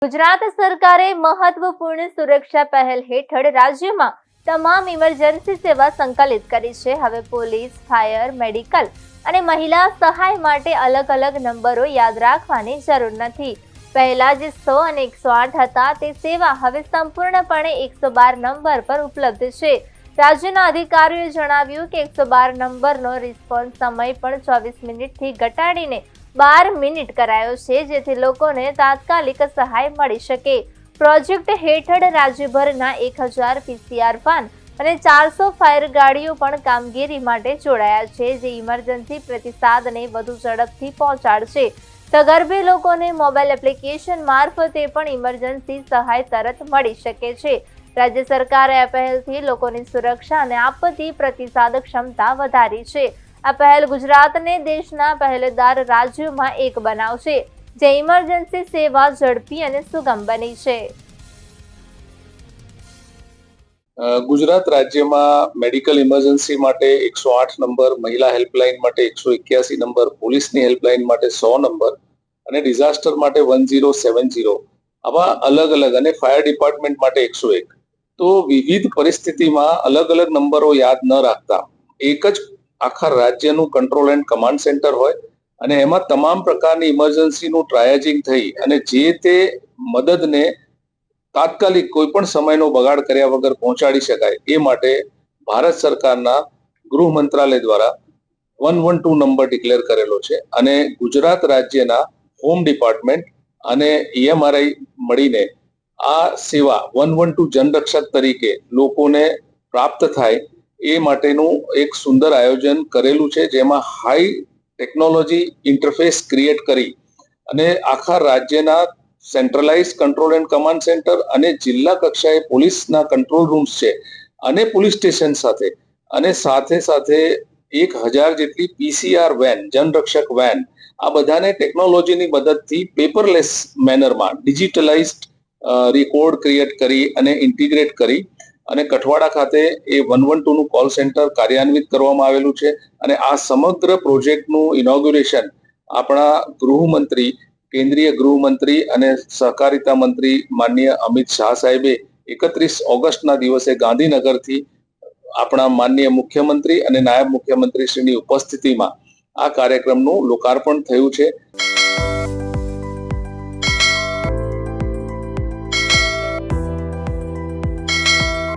ગુજરાત સરકારે મહત્વપૂર્ણ સુરક્ષા પહેલ હેઠળ રાજ્યમાં તમામ ઇમરજન્સી સેવા સંકલિત કરી છે। હવે પોલીસ, ફાયર, મેડિકલ અને મહિલા સહાય માટે અલગ અલગ નંબરો યાદ રાખવાની જરૂર નથી। પહેલા જે 100 અને 108 હતા તે સેવા હવે સંપૂર્ણપણે 112 નંબર પર ઉપલબ્ધ છે। રાજ્યના અધિકારીઓએ જણાવ્યું કે 112 નંબરનો રિસ્પોન્સ સમય પણ 24 મિનિટથી ઘટાડીને 12 મિનિટ કરાયો છે, જેથી લોકોને તાત્કાલિક સહાય મળી શકે। પ્રોજેક્ટ હેઠળ રાજ્યભરના 1000 પીસીઆર વાન અને 400 ફાયર ગાડીઓ પણ કામગીરી માટે જોડાયા છે, જે ઇમરજન્સી પ્રતિસાદને વધુ ઝડપથી પહોંચાડશે। સગર્ભે લોકોને મોબાઈલ એપ્લિકેશન મારફતે પણ ઇમરજન્સી સહાય તરત મળી શકે છે। રાજ્ય સરકારે આ પહેલથી લોકોની સુરક્ષા અને આપત્તિ પ્રતિસાદ ક્ષમતા વધારી છે। આ પહેલ ગુજરાતને દેશના પહેલેદાર રાજ્યોમાં એક બનાવશે, જે ઇમરજન્સી સેવા ઝડપી અને સુગમ બની છે। ગુજરાત રાજ્યમાં મેડિકલ ઇમરજન્સી માટે 108 નંબર, મહિલા હેલ્પલાઇન માટે 181 નંબર, પોલીસની હેલ્પલાઇન માટે 100 નંબર અને ડિઝાસ્ટર માટે 1070 આવા અલગ અલગ અને ફાયર ડિપાર્ટમેન્ટ માટે 101 તો વિવિધ પરિસ્થિતિમાં અલગ અલગ નંબરો યાદ ન રાખતા એક જ આખા રાજ્યનું કંટ્રોલ એન્ડ કમાન્ડ સેન્ટર હોય અને એમાં તમામ પ્રકારની ઇમરજન્સીનું ટ્રાયજિંગ થઈ અને જે તે મદદને તાત્કાલિક કોઈ પણ સમયનો બગાડ કર્યા વગર પહોંચાડી શકાય એ માટે ભારત સરકારના ગૃહ મંત્રાલય દ્વારા 112 નંબર ડિક્લેર કરેલો છે અને ગુજરાત રાજ્યના હોમ ડિપાર્ટમેન્ટ અને EMRI મળીને આ સેવા 112 જનરક્ષક તરીકે લોકોને પ્રાપ્ત થાય એ માટેનું એક સુંદર આયોજન કરેલું છે, જેમાં હાઈ ટેકનોલોજી ઇન્ટરફેસ ક્રિએટ કરી અને આખા રાજ્યના centralise control and command centre અને જિલ્લા કક્ષાએ પોલીસના કંટ્રોલ રૂમ્સ છે અને પોલીસ સ્ટેશન સાથે અને સાથે 1000 જેટલી પીસીઆર વેન, જનરક્ષક વેન, આ બધાને ટેકનોલોજીની મદદથી પેપરલેસ મેનરમાં ડિજિટલાઇઝડ રેકોર્ડ ક્રિએટ કરી અને ઇન્ટિગ્રેટ કરી અને કઠવાડા ખાતે એ 112 નું કોલ સેન્ટર કાર્યાન્વિત કરવામાં આવેલું છે અને આ સમગ્ર પ્રોજેક્ટનું ઇનોગ્યુરેશન આપણા ગૃહમંત્રી, કેન્દ્રીય ગૃહમંત્રી અને સહકારિતા મંત્રી માનનીય અમિત શાહ સાહેબે 31 ઓગસ્ટના દિવસે ગાંધીનગરથી આપણા માનનીય મુખ્યમંત્રી અને નાયબ મુખ્યમંત્રી શ્રીની ઉપસ્થિતિમાં આ કાર્યક્રમનું લોકાર્પણ થયું છે।